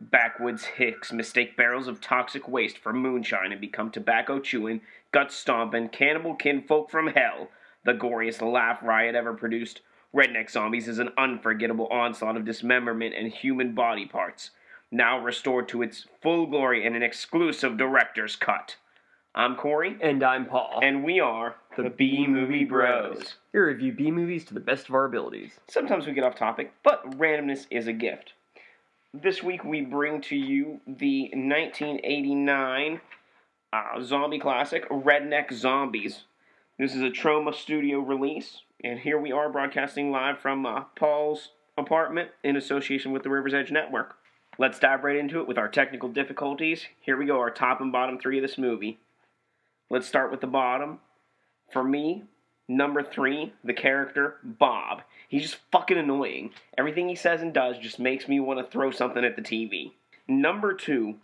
Backwoods hicks mistake barrels of toxic waste for moonshine and become tobacco-chewing, gut-stomping, cannibal kinfolk from hell. The goriest laugh riot ever produced. Redneck Zombies is an unforgettable onslaught of dismemberment and human body parts, now restored to its full glory in an exclusive director's cut. I'm Corey. And I'm Paul. And we are the B-Movie Bros. We review B-movies to the best of our abilities. Sometimes we get off topic, but randomness is a gift. This week we bring to you the 1989 zombie classic, Redneck Zombies. This is a Troma studio release, and here we are broadcasting live from Paul's apartment in association with the River's Edge Network. Let's dive right into it with our technical difficulties. Here we go, our top and bottom three of this movie. Let's start with the bottom. For me, number 3, the character, Bob. He's just fucking annoying. Everything he says and does just makes me want to throw something at the TV. Number 2,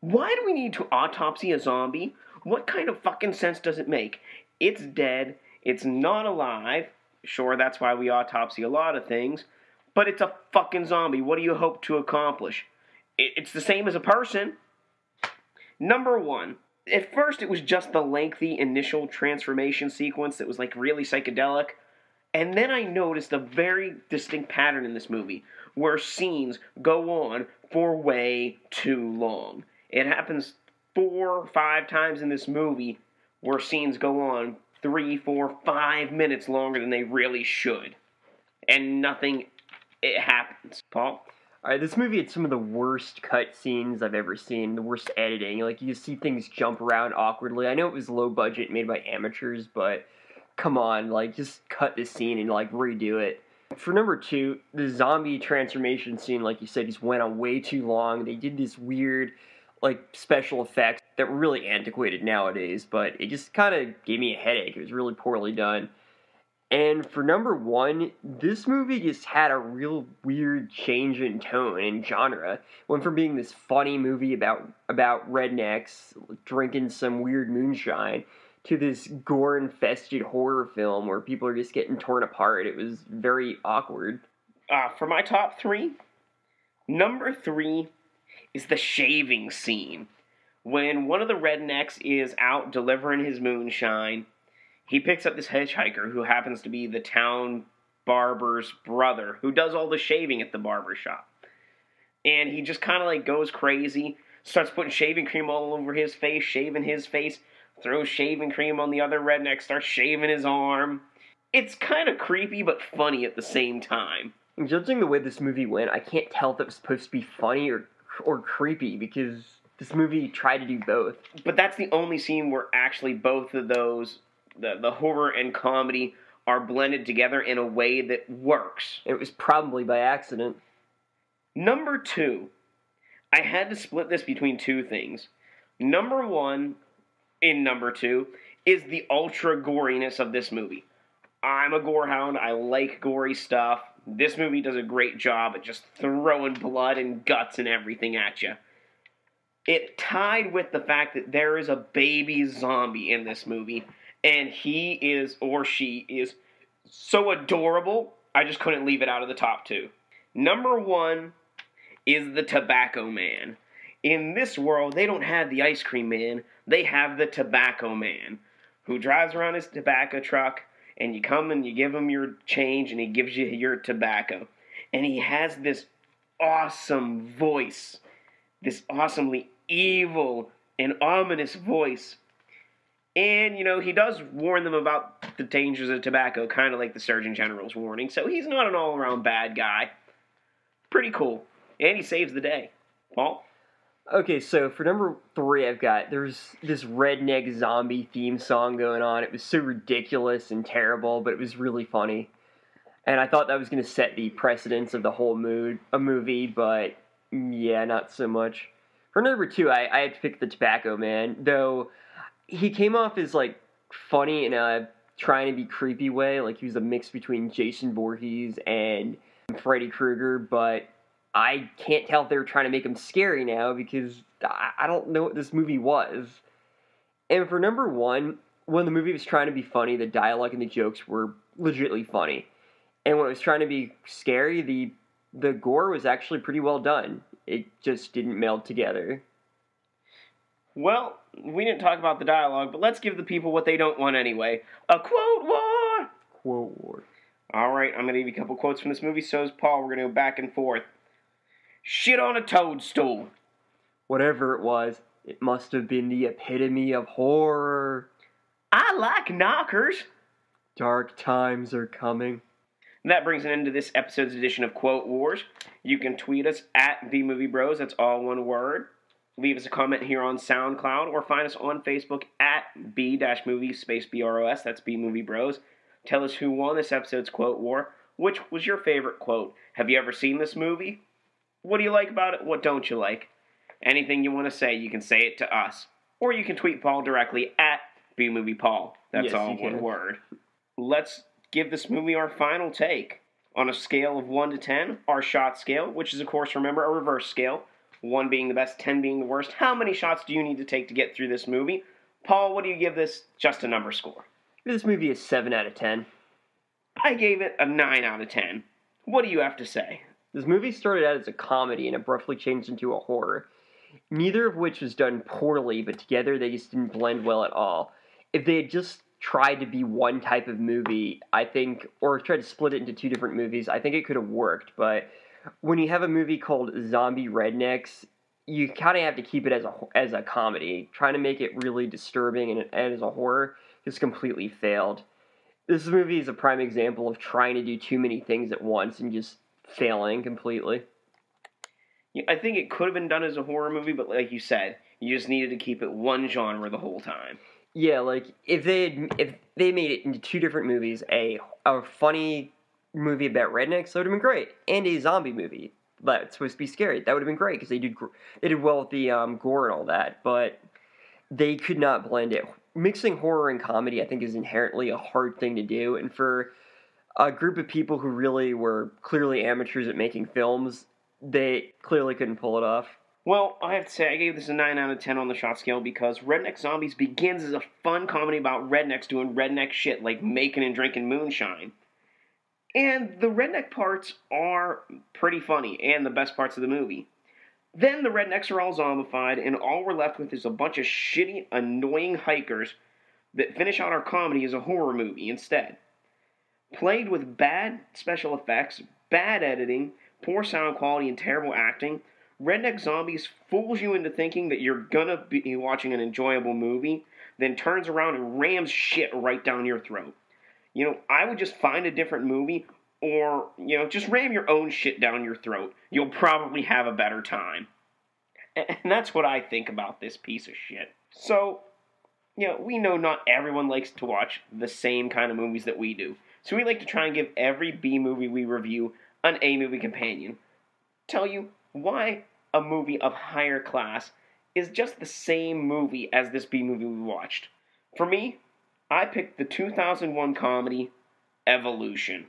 why do we need to autopsy a zombie? What kind of fucking sense does it make? It's dead. It's not alive. Sure, that's why we autopsy a lot of things. But it's a fucking zombie. What do you hope to accomplish? It's the same as a person. Number 1. At first, it was just the lengthy initial transformation sequence that was, really psychedelic. And then I noticed a very distinct pattern in this movie, where scenes go on for way too long. It happens 4 or 5 times in this movie, where scenes go on 3, 4, 5 minutes longer than they really should. And nothing happens. Paul? Alright, this movie had some of the worst cut scenes I've ever seen, the worst editing. You see things jump around awkwardly. I know it was low budget, made by amateurs, but come on, just cut this scene and, redo it. For number 2, the zombie transformation scene, like you said, just went on way too long. They did this weird, special effects that were really antiquated nowadays, but it just kind of gave me a headache. It was really poorly done. And for number 1, this movie just had a real weird change in tone and genre. Went from being this funny movie about rednecks drinking some weird moonshine to this gore-infested horror film where people are just getting torn apart. It was very awkward. For my top 3, number 3 is the shaving scene. When one of the rednecks is out delivering his moonshine, he picks up this hitchhiker who happens to be the town barber's brother, who does all the shaving at the barber shop. And he just kind of goes crazy, starts putting shaving cream all over his face, shaving his face, throws shaving cream on the other redneck, starts shaving his arm. It's kind of creepy but funny at the same time. Judging the way this movie went, I can't tell if it was supposed to be funny or creepy, because this movie tried to do both. But that's the only scene where actually both of those, the horror and comedy, are blended together in a way that works. It was probably by accident. Number 2, I had to split this between 2 things. Number 1, in number 2, is the ultra goriness of this movie. I'm a gorehound. I like gory stuff. This movie does a great job at just throwing blood and guts and everything at you. It tied with the fact that there is a baby zombie in this movie, and he is, or she is, so adorable, I just couldn't leave it out of the top 2. Number 1 is the Tobacco Man. In this world, they don't have the Ice Cream Man, they have the Tobacco Man, who drives around his tobacco truck, and you come and you give him your change, and he gives you your tobacco. And he has this awesome voice, this awesomely evil and ominous voice. And, he does warn them about the dangers of tobacco, kind of like the Surgeon General's warning. So he's not an all-around bad guy. Pretty cool. And he saves the day. Paul? Okay, so for number 3, there's this Redneck Zombie theme song going on. It was so ridiculous and terrible, but it was really funny. And I thought that was going to set the precedence of the whole movie, but yeah, not so much. For number 2, I had to pick the Tobacco Man, though he came off as, funny in a trying to be creepy way. He was a mix between Jason Voorhees and Freddy Krueger, but I can't tell if they were trying to make him scary now, because I don't know what this movie was. And for number 1, when the movie was trying to be funny, the dialogue and the jokes were legitimately funny. And when it was trying to be scary, the gore was actually pretty well done. It just didn't meld together. Well, we didn't talk about the dialogue, but let's give the people what they don't want anyway. A quote war! Quote war. Alright, I'm going to give you a couple quotes from this movie. So is Paul. We're going to go back and forth. Shit on a toadstool. Whatever it was, it must have been the epitome of horror. I like knockers. Dark times are coming. And that brings an end to this episode's edition of Quote Wars. You can tweet us at BMovieBros. That's all one word. Leave us a comment here on SoundCloud, or find us on Facebook at B-Movie_Bros. That's BMovieBros. Tell us who won this episode's Quote War. Which was your favorite quote? Have you ever seen this movie? What do you like about it? What don't you like? Anything you want to say, you can say it to us. Or you can tweet Paul directly at BMoviePaul. That's Yes, all you one can. word. Let's give this movie our final take. On a scale of 1 to 10, our shot scale, which is, of course, remember, a reverse scale. 1 being the best, 10 being the worst. How many shots do you need to take to get through this movie? Paul, what do you give this just a number score? This movie is 7 out of 10. I gave it a 9 out of 10. What do you have to say? This movie started out as a comedy and abruptly changed into a horror. Neither of which was done poorly, but together they just didn't blend well at all. If they had just tried to be one type of movie, I think, or tried to split it into 2 different movies, I think it could have worked. But when you have a movie called Zombie Rednecks, you kind of have to keep it as a comedy. Trying to make it really disturbing and as a horror just completely failed. This movie is a prime example of trying to do too many things at once and just failing completely. Yeah, I think it could have been done as a horror movie, but like you said, you just needed to keep it one genre the whole time. Yeah, like if they made it into 2 different movies, a funny movie about rednecks, that would have been great, and a zombie movie that's supposed to be scary, that would have been great because they did well with the gore and all that, but they could not blend it. Mixing horror and comedy, I think, is inherently a hard thing to do, and for a group of people who really were clearly amateurs at making films, they clearly couldn't pull it off. Well, I have to say, I gave this a 9 out of 10 on the shot scale because Redneck Zombies begins as a fun comedy about rednecks doing redneck shit like making and drinking moonshine. And the redneck parts are pretty funny and the best parts of the movie. Then the rednecks are all zombified, and all we're left with is a bunch of shitty, annoying hikers that finish out our comedy as a horror movie instead. Plagued with bad special effects, bad editing, poor sound quality, and terrible acting, Redneck Zombies fools you into thinking that you're gonna be watching an enjoyable movie, then turns around and rams shit right down your throat. You know, I would just find a different movie, or, you know, just ram your own shit down your throat. You'll probably have a better time. And that's what I think about this piece of shit. So, you know, we know not everyone likes to watch the same kind of movies that we do. So we like to try and give every B movie we review an A movie companion. Tell you why a movie of higher class is just the same movie as this B movie we watched. For me, I picked the 2001 comedy Evolution.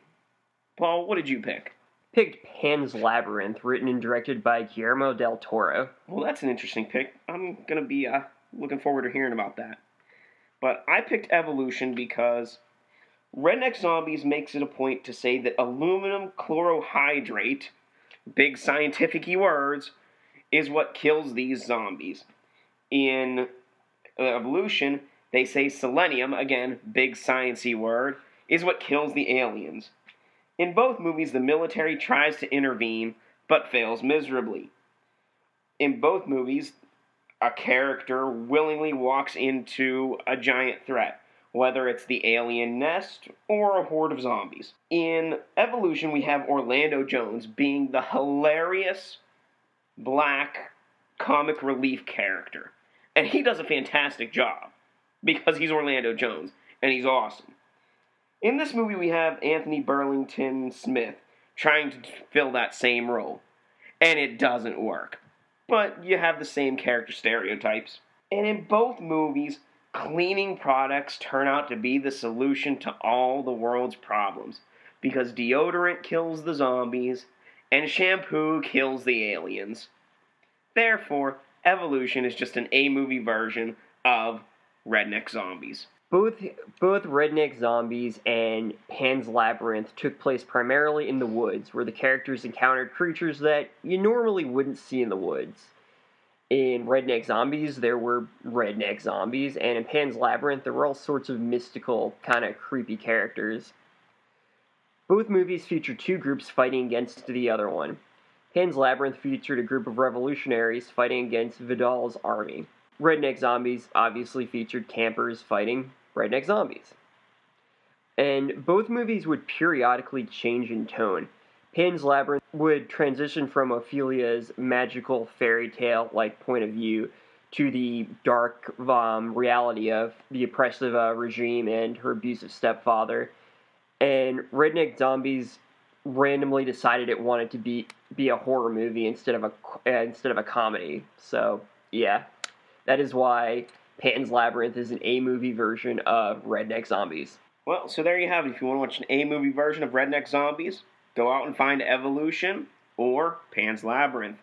Paul, what did you pick? Picked Pan's Labyrinth, written and directed by Guillermo del Toro. Well, that's an interesting pick. I'm going to be looking forward to hearing about that. But I picked Evolution because Redneck Zombies makes it a point to say that aluminum chlorohydrate, big scientific-y words, is what kills these zombies. In Evolution, they say selenium, again, big science-y word, is what kills the aliens. In both movies, the military tries to intervene, but fails miserably. In both movies, a character willingly walks into a giant threat, whether it's the alien nest or a horde of zombies. In Evolution, we have Orlando Jones being the hilarious black comic relief character. And he does a fantastic job, because he's Orlando Jones, and he's awesome. In this movie, we have Anthony Burlington Smith trying to fill that same role, and it doesn't work. But you have the same character stereotypes. And in both movies, cleaning products turn out to be the solution to all the world's problems, because deodorant kills the zombies, and shampoo kills the aliens. Therefore, Evolution is just an A-movie version of Redneck Zombies. Both Redneck Zombies and Pan's Labyrinth took place primarily in the woods, where the characters encountered creatures that you normally wouldn't see in the woods. In Redneck Zombies, there were redneck zombies, and in Pan's Labyrinth, there were all sorts of mystical, kind of creepy characters. Both movies featured two groups fighting against the other one. Pan's Labyrinth featured a group of revolutionaries fighting against Vidal's army. Redneck Zombies obviously featured campers fighting redneck zombies. And both movies would periodically change in tone. Pan's Labyrinth would transition from Ophelia's magical fairy tale-like point of view to the dark reality of the oppressive regime and her abusive stepfather. And Redneck Zombies randomly decided it wanted to be a horror movie instead of a comedy. So yeah, that is why Pan's Labyrinth is an A-movie version of Redneck Zombies. Well, so there you have it. If you want to watch an A-movie version of Redneck Zombies, go out and find Evolution or Pan's Labyrinth.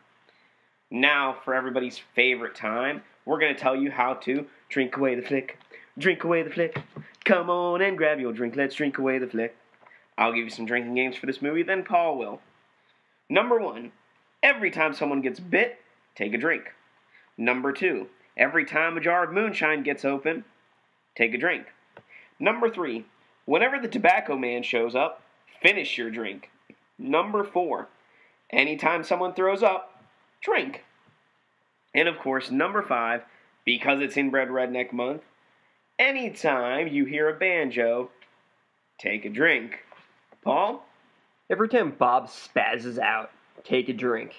Now, for everybody's favorite time, we're going to tell you how to drink away the flick. Drink away the flick. Come on and grab your drink. Let's drink away the flick. I'll give you some drinking games for this movie, then Paul will. Number 1, every time someone gets bit, take a drink. Number 2, every time a jar of moonshine gets open, take a drink. Number 3, whenever the tobacco man shows up, finish your drink. Number 4, anytime someone throws up, drink. And of course, number 5, because it's Inbred Redneck Month, anytime you hear a banjo, take a drink. Paul? Every time Bob spazzes out, take a drink.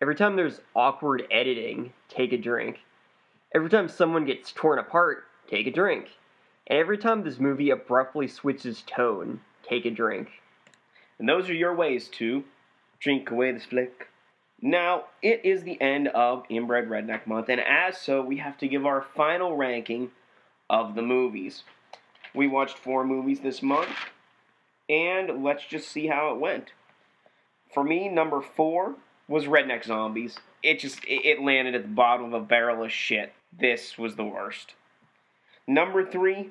Every time there's awkward editing, take a drink. Every time someone gets torn apart, take a drink. And every time this movie abruptly switches tone, take a drink. And those are your ways to drink away this flick. Now, it is the end of Inbred Redneck Month, and as so, we have to give our final ranking of the movies. We watched 4 movies this month, and let's just see how it went. For me, number 4 was Redneck Zombies. It landed at the bottom of a barrel of shit. This was the worst. Number 3,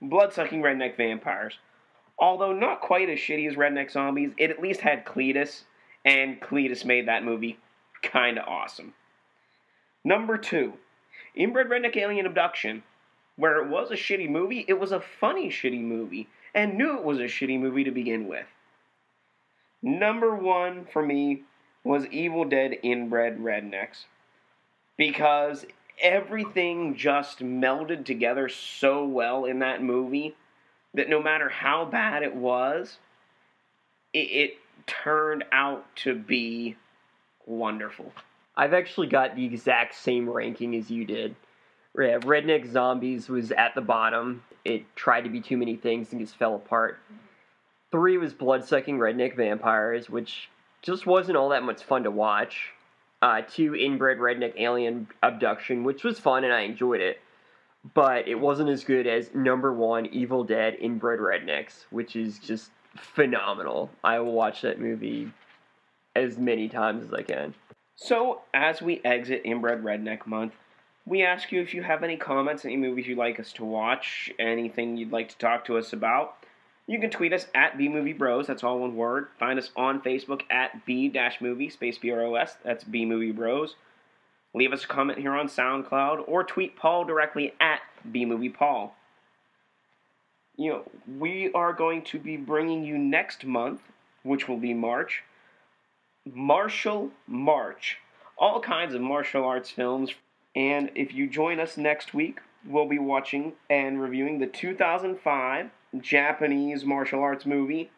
Blood-Sucking Redneck Vampires. Although not quite as shitty as Redneck Zombies, it at least had Cletus, and Cletus made that movie kinda awesome. Number 2, Inbred Redneck Alien Abduction. Where it was a shitty movie, it was a funny shitty movie, and knew it was a shitty movie to begin with. Number 1 for me was Evil Dead Inbred Rednecks. Because everything just melded together so well in that movie that no matter how bad it was, it turned out to be wonderful. I've actually got the exact same ranking as you did. Redneck Zombies was at the bottom. It tried to be too many things and just fell apart. 3 was Blood-Sucking Redneck Vampires, which just wasn't all that much fun to watch. 2, Inbred Redneck Alien Abduction, which was fun and I enjoyed it. But it wasn't as good as number 1, Evil Dead Inbred Rednecks, which is just phenomenal. I will watch that movie as many times as I can. So, as we exit Inbred Redneck Month, we ask you if you have any comments, any movies you'd like us to watch, anything you'd like to talk to us about. You can tweet us at BMovieBros, that's all one word. Find us on Facebook at B-movie, space B-R-O-S, that's BMovieBros. Leave us a comment here on SoundCloud, or tweet Paul directly at BMoviePaul. We are going to be bringing you next month, which will be March, Martial March. All kinds of martial arts films. And if you join us next week, we'll be watching and reviewing the 2005 Japanese martial arts movie,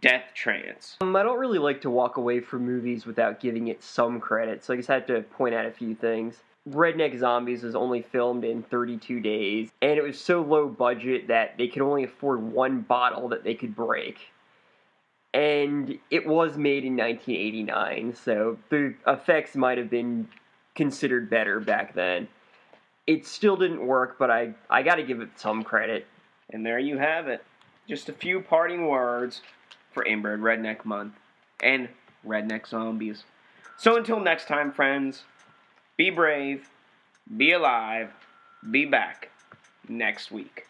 Death Trance. I don't really like to walk away from movies without giving it some credit, so I just had to point out a few things. Redneck Zombies was only filmed in 32 days, and it was so low budget that they could only afford 1 bottle that they could break. And it was made in 1989, so the effects might have been considered better back then. It still didn't work, but I gotta give it some credit. And there you have it. Just a few parting words for Inbred Redneck Month and Redneck Zombies. So until next time, friends, be brave, be alive, be back next week.